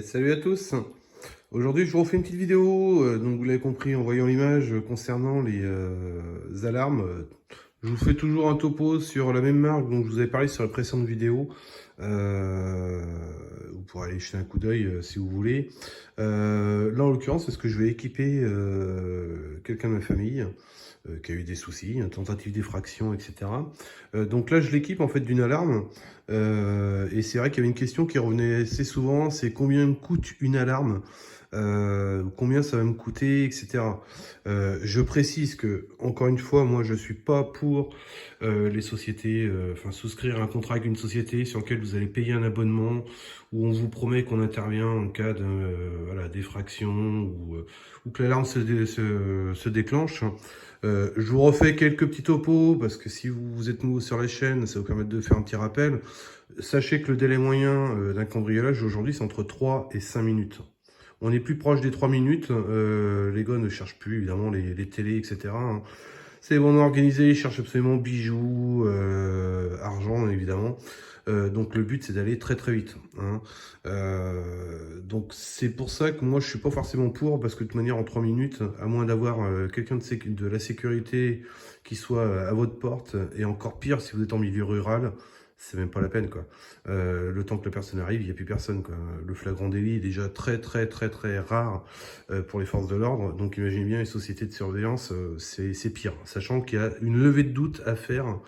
Salut à tous. Aujourd'hui, je vous refais une petite vidéo, donc vous l'avez compris en voyant l'image concernant les alarmes. Je vous fais toujours un topo sur la même marque dont je vous avais parlé sur la précédente vidéo. Euh, Vous pourrez aller jeter un coup d'œil si vous voulez. Là, en l'occurrence, c'est ce que je vais équiper quelqu'un de ma famille qui a eu des soucis, une tentative d'effraction, etc. Donc là, je l'équipe en fait d'une alarme. Et c'est vrai qu'il y avait une question qui revenait assez souvent, c'est combien me coûte une alarme, combien ça va me coûter, etc. Je précise que, encore une fois, moi je suis pas pour les sociétés, enfin souscrire un contrat avec une société sur lequel vous allez payer un abonnement, où on vous promet qu'on intervient en cas de voilà, d'effraction ou que l'alarme se déclenche. Je vous refais quelques petits topos parce que si vous êtes nouveau sur la chaîne, ça va vous permettre de faire un petit rappel. Sachez que le délai moyen d'un cambriolage aujourd'hui, c'est entre 3 et 5 minutes. On est plus proche des 3 minutes. Les gars ne cherchent plus, évidemment, les télés, etc. hein. C'est bon organisé, ils cherchent absolument bijoux, argent, évidemment. Donc le but, c'est d'aller très très vite. Hein. Donc c'est pour ça que moi, je suis pas forcément pour, parce que de toute manière, en 3 minutes, à moins d'avoir quelqu'un de la sécurité qui soit à votre porte, et encore pire si vous êtes en milieu rural, c'est même pas la peine, quoi. Le temps que la personne arrive, il n'y a plus personne, quoi. Le flagrant délit est déjà très très très très rare pour les forces de l'ordre. Donc imaginez bien les sociétés de surveillance, c'est pire. Sachant qu'il y a une levée de doute à faire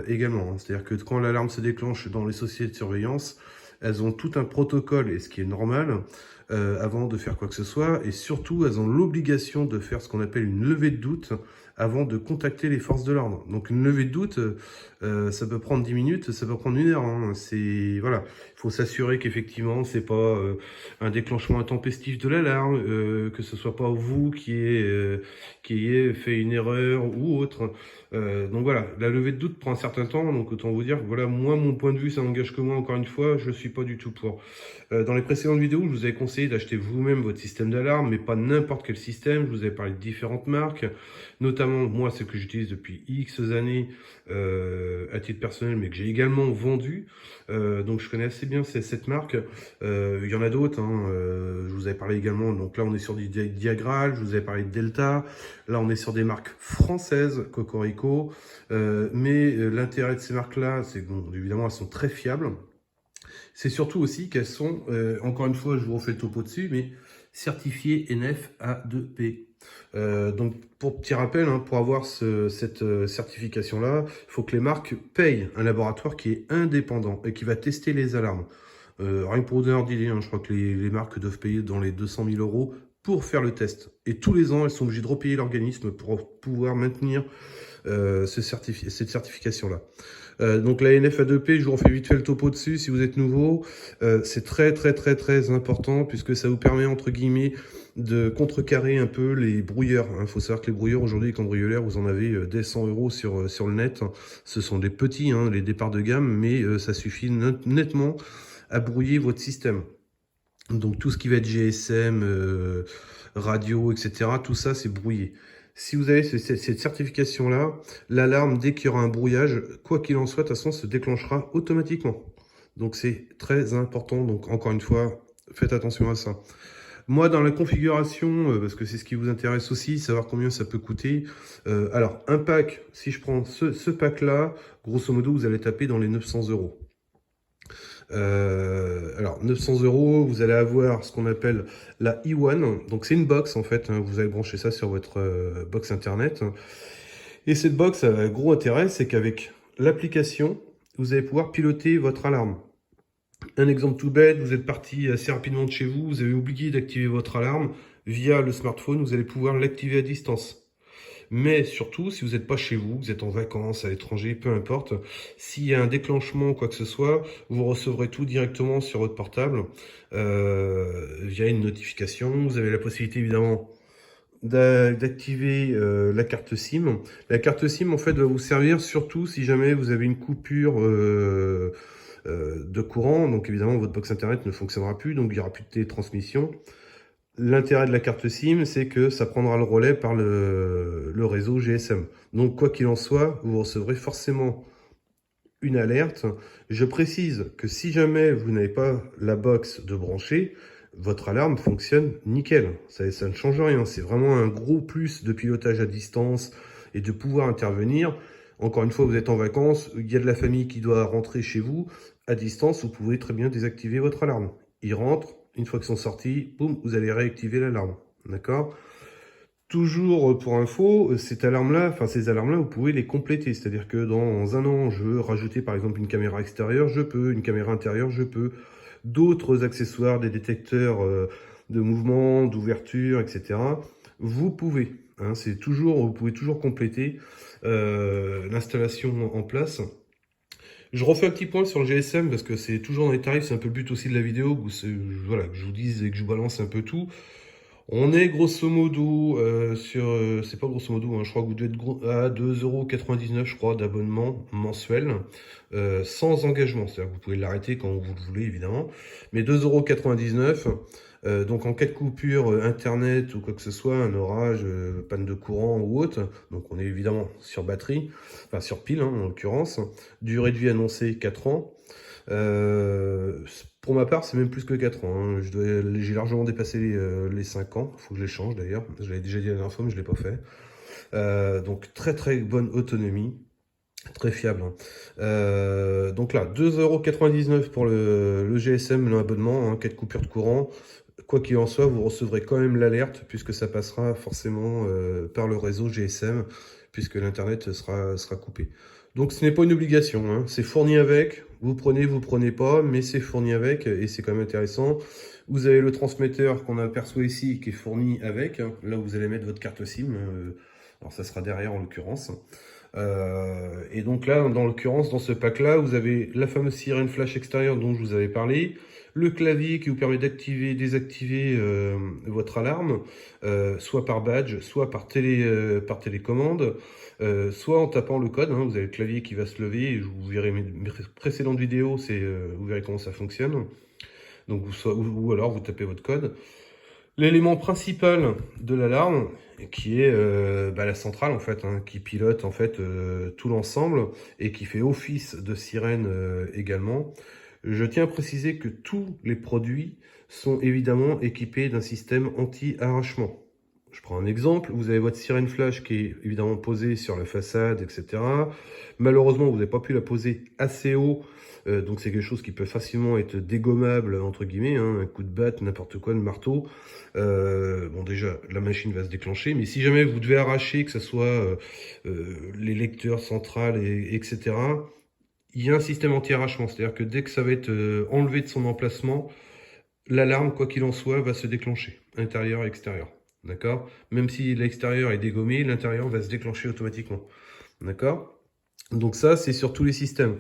également. Hein. C'est-à-dire que quand l'alarme se déclenche dans les sociétés de surveillance, elles ont tout un protocole, et ce qui est normal, avant de faire quoi que ce soit. Et surtout, elles ont l'obligation de faire ce qu'on appelle une levée de doute avant de contacter les forces de l'ordre. Donc une levée de doute, ça peut prendre 10 minutes, ça peut prendre 1 heure. Hein. C'est voilà, il faut s'assurer qu'effectivement c'est pas un déclenchement intempestif de l'alarme, que ce soit pas vous qui ayez fait une erreur ou autre. Donc voilà, la levée de doute prend un certain temps, donc autant vous dire que voilà, moi mon point de vue, ça n'engage que moi, encore une fois, je suis pas du tout pour. Dans les précédentes vidéos, je vous avais conseillé d'acheter vous-même votre système d'alarme, mais pas n'importe quel système. Je vous avais parlé de différentes marques, notamment moi, ce que j'utilise depuis X années à titre personnel, mais que j'ai également vendu. Donc je connais assez bien cette marque. Il y en a d'autres. Hein. Je vous avais parlé également. Donc là, on est sur du Diagral. Je vous avais parlé de Delta. Là, on est sur des marques françaises, Cocorico. Mais l'intérêt de ces marques-là, c'est que bon, évidemment, elles sont très fiables. C'est surtout aussi qu'elles sont, encore une fois, je vous refais le topo dessus, mais certifiées NF-A2P. Donc, pour petit rappel, hein, pour avoir cette certification-là, il faut que les marques payent un laboratoire qui est indépendant et qui va tester les alarmes. Rien que pour vous donner d'idée, hein, je crois que les marques doivent payer dans les 200 000 euros pour faire le test. Et tous les ans, elles sont obligées de repayer l'organisme pour pouvoir maintenir cette certification-là. Donc la NF-A2P, je vous refais vite fait le topo dessus si vous êtes nouveau. C'est très très très très important puisque ça vous permet entre guillemets de contrecarrer un peu les brouilleurs. Il faut savoir que les brouilleurs aujourd'hui, les cambrioleurs, vous en avez dès 100 euros sur le net. Ce sont des petits, hein, les départs de gamme, mais ça suffit nettement à brouiller votre système. Donc tout ce qui va être GSM, radio, etc., tout ça c'est brouillé. Si vous avez cette certification-là, l'alarme, dès qu'il y aura un brouillage, quoi qu'il en soit, de toute façon, se déclenchera automatiquement. Donc c'est très important. Donc encore une fois, faites attention à ça. Moi, dans la configuration, parce que c'est ce qui vous intéresse aussi, savoir combien ça peut coûter. Alors, un pack, si je prends ce pack-là, grosso modo, vous allez taper dans les 900 euros. Alors 900 euros, vous allez avoir ce qu'on appelle la E1. Donc c'est une box en fait. Hein, vous allez brancher ça sur votre box internet. Et cette box a un gros intérêt, c'est qu'avec l'application, vous allez pouvoir piloter votre alarme. Un exemple tout bête, vous êtes parti assez rapidement de chez vous, vous avez oublié d'activer votre alarme. Via le smartphone, vous allez pouvoir l'activer à distance. Mais surtout, si vous n'êtes pas chez vous, vous êtes en vacances, à l'étranger, peu importe, s'il y a un déclenchement ou quoi que ce soit, vous recevrez tout directement sur votre portable via une notification. Vous avez la possibilité évidemment d'activer la carte SIM. La carte SIM en fait va vous servir surtout si jamais vous avez une coupure de courant. Donc évidemment votre box internet ne fonctionnera plus, donc il n'y aura plus de télétransmission. L'intérêt de la carte SIM, c'est que ça prendra le relais par le réseau GSM. Donc, quoi qu'il en soit, vous recevrez forcément une alerte. Je précise que si jamais vous n'avez pas la box de brancher, votre alarme fonctionne nickel. Ça ne change rien. C'est vraiment un gros plus de pilotage à distance et de pouvoir intervenir. Encore une fois, vous êtes en vacances, il y a de la famille qui doit rentrer chez vous. À distance, vous pouvez très bien désactiver votre alarme. Ils rentrent, une fois qu'ils sont sortis, boum, vous allez réactiver l'alarme. D'accord? Toujours pour info, cette alarme-là, enfin ces alarmes-là, vous pouvez les compléter. C'est-à-dire que dans un an, je veux rajouter par exemple une caméra extérieure, je peux, une caméra intérieure, je peux, d'autres accessoires, des détecteurs de mouvement, d'ouverture, etc. Vous pouvez. Hein, c'est toujours, vous pouvez toujours compléter l'installation en place. Je refais un petit point sur le GSM parce que c'est toujours dans les tarifs, c'est un peu le but aussi de la vidéo, voilà, que je vous dise et que je vous balance un peu tout. On est grosso modo sur, c'est pas grosso modo, hein, je crois que vous devez être à 2,99 € je crois d'abonnement mensuel, sans engagement, c'est-à-dire que vous pouvez l'arrêter quand vous le voulez évidemment, mais 2,99 €, donc en cas de coupure internet ou quoi que ce soit, un orage, panne de courant ou autre, donc on est évidemment sur batterie, enfin sur pile hein, en l'occurrence, durée de vie annoncée 4 ans. Pour ma part, c'est même plus que 4 ans. Hein. J'ai largement dépassé les 5 ans. Il faut que je les change d'ailleurs. Je l'avais déjà dit la dernière fois, mais je ne l'ai pas fait. Donc très très bonne autonomie. Très fiable. Hein. Donc là, 2,99 € pour le GSM, l'abonnement, hein, 4 coupures de courant. Quoi qu'il en soit, vous recevrez quand même l'alerte puisque ça passera forcément par le réseau GSM puisque l'Internet sera coupé. Donc ce n'est pas une obligation, hein. C'est fourni avec, vous prenez pas, mais c'est fourni avec et c'est quand même intéressant. Vous avez le transmetteur qu'on aperçoit ici qui est fourni avec, hein, là où vous allez mettre votre carte SIM, alors ça sera derrière en l'occurrence. Et donc là, dans l'occurrence, dans ce pack-là, vous avez la fameuse sirène flash extérieure dont je vous avais parlé, le clavier qui vous permet d'activer, désactiver votre alarme, soit par badge, soit par télécommande, soit en tapant le code. Hein, vous avez le clavier qui va se lever, et vous verrez mes précédentes vidéos, vous verrez comment ça fonctionne. Donc ou alors vous tapez votre code. L'élément principal de l'alarme, qui est la centrale en fait, hein, qui pilote en fait tout l'ensemble et qui fait office de sirène également. Je tiens à préciser que tous les produits sont évidemment équipés d'un système anti-arrachement. Je prends un exemple, vous avez votre sirène flash qui est évidemment posée sur la façade, etc. Malheureusement, vous n'avez pas pu la poser assez haut, donc c'est quelque chose qui peut facilement être dégommable, entre guillemets, hein, un coup de batte, n'importe quoi, de marteau. Bon déjà, la machine va se déclencher, mais si jamais vous devez arracher, que ce soit les lecteurs centrales, etc., il y a un système anti-arrachement, c'est-à-dire que dès que ça va être enlevé de son emplacement, l'alarme, quoi qu'il en soit, va se déclencher, intérieur et extérieur. D'accord? Même si l'extérieur est dégommé, l'intérieur va se déclencher automatiquement. D'accord? Donc ça, c'est sur tous les systèmes.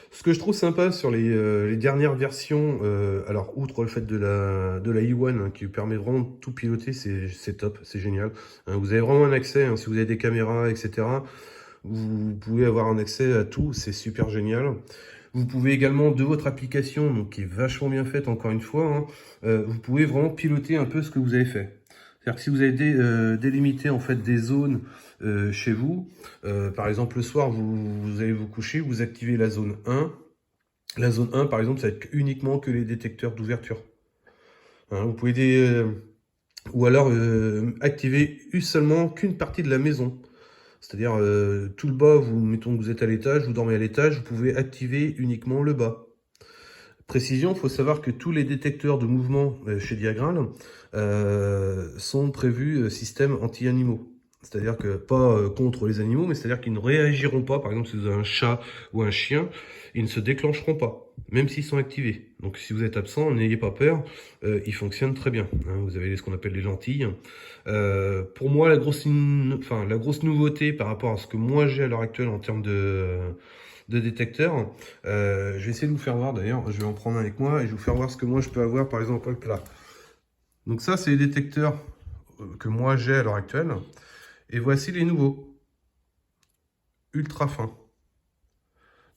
Ce que je trouve sympa sur les dernières versions, alors outre le fait de la i1 hein, qui permet vraiment de tout piloter, c'est top, c'est génial. Hein, vous avez vraiment un accès, hein, si vous avez des caméras, etc., vous pouvez avoir un accès à tout, c'est super génial. Vous pouvez également, de votre application, donc qui est vachement bien faite encore une fois, hein, vous pouvez vraiment piloter un peu ce que vous avez fait. C'est-à-dire que si vous avez délimité en fait des zones chez vous, par exemple le soir vous allez vous coucher, vous activez la zone 1. La zone 1 par exemple ça va être uniquement que les détecteurs d'ouverture. Hein, vous pouvez ou alors activer seulement qu'une partie de la maison. C'est-à-dire tout le bas, mettons que vous êtes à l'étage, vous dormez à l'étage, vous pouvez activer uniquement le bas. Précision, il faut savoir que tous les détecteurs de mouvement chez Diagral sont prévus système anti-animaux. C'est-à-dire que pas contre les animaux, mais c'est-à-dire qu'ils ne réagiront pas. Par exemple, si vous avez un chat ou un chien, ils ne se déclencheront pas, même s'ils sont activés. Donc si vous êtes absent, n'ayez pas peur, ils fonctionnent très bien. Hein, vous avez ce qu'on appelle les lentilles. Pour moi, la grosse nouveauté par rapport à ce que moi j'ai à l'heure actuelle en termes de détecteurs. Je vais essayer de vous faire voir d'ailleurs, je vais en prendre un avec moi et je vais vous faire voir ce que moi je peux avoir par exemple là. Donc ça c'est les détecteurs que moi j'ai à l'heure actuelle. Et voici les nouveaux. Ultra fins.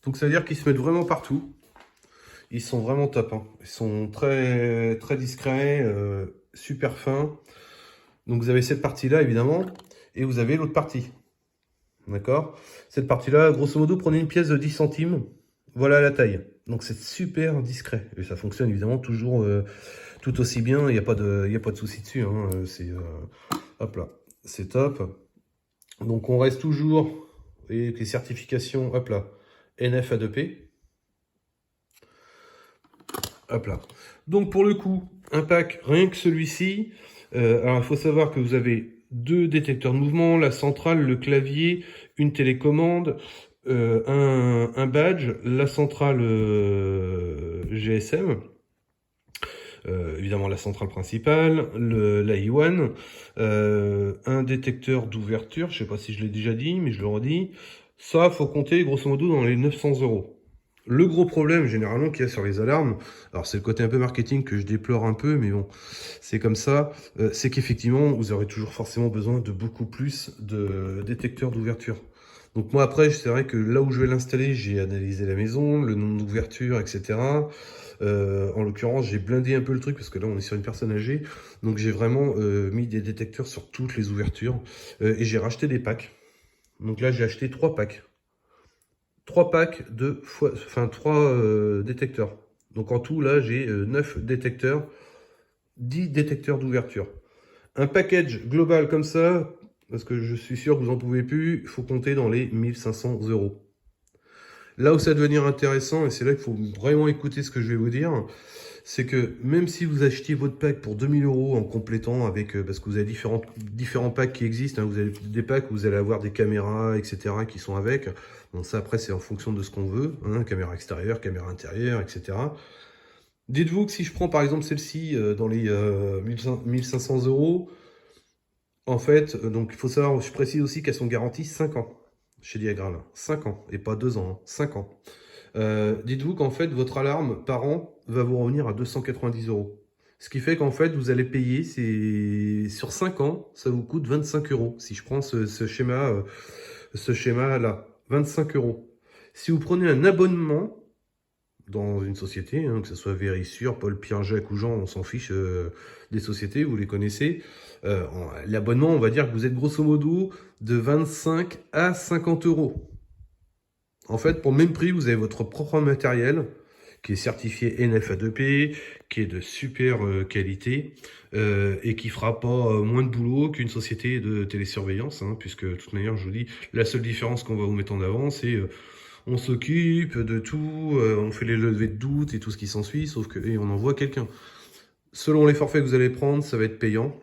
Donc ça veut dire qu'ils se mettent vraiment partout. Ils sont vraiment top. Hein. Ils sont très, très discrets, super fins. Donc vous avez cette partie-là évidemment. Et vous avez l'autre partie. D'accord? Cette partie-là, grosso modo, prenez une pièce de 10 centimes. voilà la taille. Donc c'est super discret. Et ça fonctionne évidemment toujours tout aussi bien. Il n'y a pas de souci dessus. Hein. Hop là, c'est top. Donc on reste toujours, vous voyez, avec les certifications, hop là, NF-A2P. Hop là. Donc pour le coup, un pack, rien que celui-ci. Alors il faut savoir que vous avez 2 détecteurs de mouvement, la centrale, le clavier, une télécommande, un badge, la centrale GSM, évidemment la centrale principale, la I1, un détecteur d'ouverture, je ne sais pas si je l'ai déjà dit, mais je le redis. Ça, faut compter grosso modo dans les 900 €. Le gros problème généralement qu'il y a sur les alarmes, alors c'est le côté un peu marketing que je déplore un peu, mais bon, c'est comme ça, c'est qu'effectivement vous aurez toujours forcément besoin de beaucoup plus de détecteurs d'ouverture. Donc moi après, c'est vrai que là où je vais l'installer, j'ai analysé la maison, le nombre d'ouvertures, etc. En l'occurrence, j'ai blindé un peu le truc parce que là on est sur une personne âgée, donc j'ai vraiment mis des détecteurs sur toutes les ouvertures et j'ai racheté des packs. Donc là j'ai acheté 3 packs. 3 packs de fois, enfin 3 détecteurs. Donc en tout, là, j'ai 9 détecteurs, 10 détecteurs d'ouverture. Un package global comme ça, parce que je suis sûr que vous n'en pouvez plus, il faut compter dans les 1500 €. Là où ça va devenir intéressant, et c'est là qu'il faut vraiment écouter ce que je vais vous dire, c'est que même si vous achetiez votre pack pour 2000 € en complétant avec, parce que vous avez différents packs qui existent, hein, vous avez des packs où vous allez avoir des caméras, etc. qui sont avec. Bon, ça après c'est en fonction de ce qu'on veut, hein, caméra extérieure, caméra intérieure, etc. Dites-vous que si je prends par exemple celle-ci dans les 1500 €, en fait, donc il faut savoir, je précise aussi qu'elles sont garanties 5 ans chez Diagral. 5 ans, et pas 2 ans, hein, 5 ans. Dites-vous qu'en fait, votre alarme par an va vous revenir à 290 €. Ce qui fait qu'en fait, vous allez payer, sur 5 ans, ça vous coûte 25 €. Si je prends ce schéma-là, 25 €. Si vous prenez un abonnement dans une société, hein, que ce soit Vérissure, Paul, Pierre, Jacques ou Jean, on s'en fiche des sociétés, vous les connaissez. L'abonnement, on va dire que vous êtes grosso modo de 25 à 50 €. En fait, pour le même prix, vous avez votre propre matériel qui est certifié NF-A2P, qui est de super qualité et qui fera pas moins de boulot qu'une société de télésurveillance, hein, puisque de toute manière, je vous dis, la seule différence qu'on va vous mettre en avant, c'est on s'occupe de tout, on fait les levées de doute et tout ce qui s'ensuit, sauf que et on envoie quelqu'un. Selon les forfaits que vous allez prendre, ça va être payant.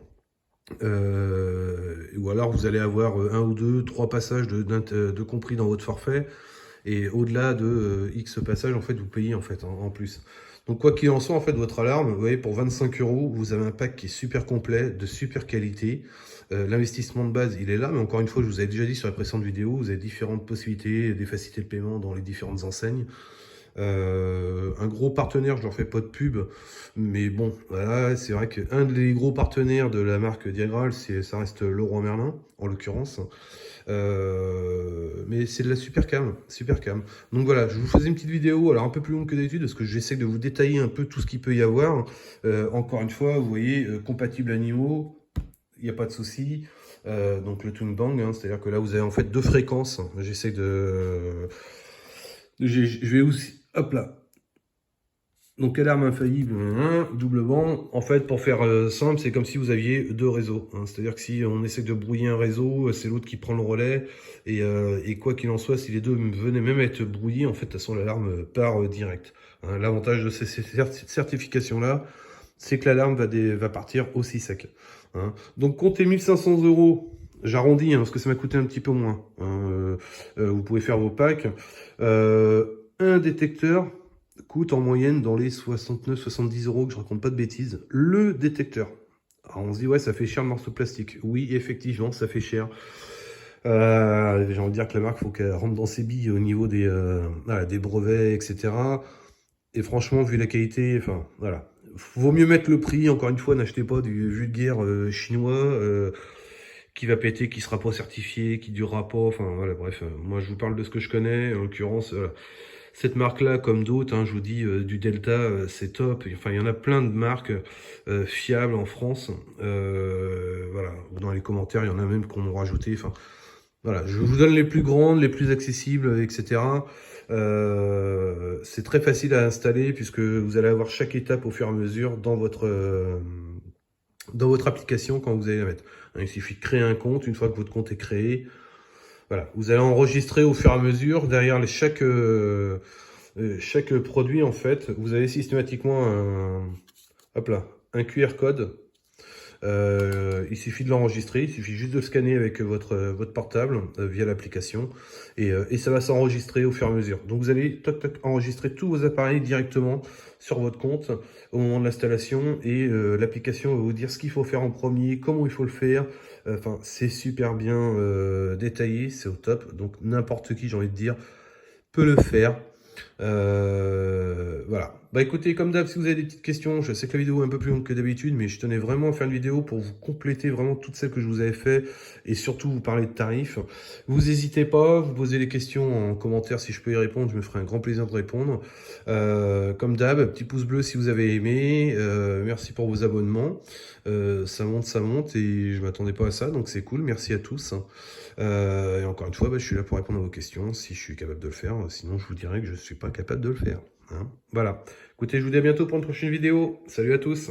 Ou alors vous allez avoir 1 ou 2, 3 passages de compris dans votre forfait. Et au-delà de X passages, en fait, vous payez en fait en plus. Donc quoi qu'il en soit, en fait, votre alarme, vous voyez, pour 25 €, vous avez un pack qui est super complet, de super qualité. L'investissement de base, il est là, mais encore une fois, je vous avais déjà dit sur la précédente vidéo, vous avez différentes possibilités, des facilités de paiement dans les différentes enseignes. Un gros partenaire, je leur fais pas de pub, mais bon, voilà, c'est vrai qu'un des gros partenaires de la marque Diagral, ça reste Leroy Merlin, en l'occurrence. Mais c'est de la super cam, super cam. Donc voilà, je vous faisais une petite vidéo, alors un peu plus longue que d'habitude, parce que j'essaie de vous détailler un peu tout ce qu'il peut y avoir. Encore une fois, vous voyez, compatible animaux, il n'y a pas de souci. Donc le Twin Bang, hein, c'est-à-dire que là vous avez en fait 2 fréquences. J'essaie de... Je vais aussi... Hop là. Donc alarme infaillible, double band. En fait, pour faire simple, c'est comme si vous aviez 2 réseaux. Hein. C'est-à-dire que si on essaie de brouiller un réseau, c'est l'autre qui prend le relais. Et quoi qu'il en soit, si les deux venaient même à être brouillés, en fait, de toute façon, l'alarme part direct. Hein. L'avantage de ces certifications-là, c'est que l'alarme va partir aussi sec. Hein. Donc comptez 1500 €. J'arrondis, hein, parce que ça m'a coûté un petit peu moins. Hein. Vous pouvez faire vos packs. Un détecteur coûte en moyenne dans les 69-70 €, que je raconte pas de bêtises, le détecteur. Alors on se dit, ouais, ça fait cher le morceau de plastique. Oui, effectivement, ça fait cher. J'ai envie de dire que la marque, faut qu'elle rentre dans ses billes au niveau des brevets, etc. Et franchement, vu la qualité, enfin, voilà. Vaut mieux mettre le prix, encore une fois, n'achetez pas du vulgaire chinois qui va péter, qui sera pas certifié, qui durera pas, enfin, voilà, bref. Moi, je vous parle de ce que je connais, en l'occurrence... Cette marque-là, comme d'autres, hein, je vous dis, du Delta, c'est top. Enfin, il y en a plein de marques fiables en France. Voilà. Dans les commentaires, il y en a même qu'on a rajouté. Enfin, Voilà, je vous donne les plus grandes, les plus accessibles, etc. C'est très facile à installer puisque vous allez avoir chaque étape au fur et à mesure dans votre application quand vous allez la mettre. Il suffit de créer un compte. Une fois que votre compte est créé, voilà, vous allez enregistrer au fur et à mesure. Derrière chaque produit, en fait, vous avez systématiquement hop là, un QR code. Il suffit de l'enregistrer, il suffit juste de le scanner avec votre portable via l'application et ça va s'enregistrer au fur et à mesure. Donc vous allez toc, toc, enregistrer tous vos appareils directement sur votre compte au moment de l'installation et l'application va vous dire ce qu'il faut faire en premier, comment il faut le faire. Enfin, c'est super bien détaillé, c'est au top. Donc n'importe qui, j'ai envie de dire, peut le faire. Voilà. Bah écoutez, comme d'hab, si vous avez des petites questions, je sais que la vidéo est un peu plus longue que d'habitude, mais je tenais vraiment à faire une vidéo pour vous compléter vraiment toutes celles que je vous avais fait et surtout vous parler de tarifs. Vous n'hésitez pas, vous posez les questions en commentaire si je peux y répondre, je me ferai un grand plaisir de répondre. Comme d'hab, petit pouce bleu si vous avez aimé, merci pour vos abonnements. Ça monte et je m'attendais pas à ça, donc c'est cool, merci à tous. Et encore une fois, bah, je suis là pour répondre à vos questions si je suis capable de le faire. Sinon, je vous dirais que je ne suis pas capable de le faire. Hein. Voilà. Écoutez, je vous dis à bientôt pour une prochaine vidéo. Salut à tous.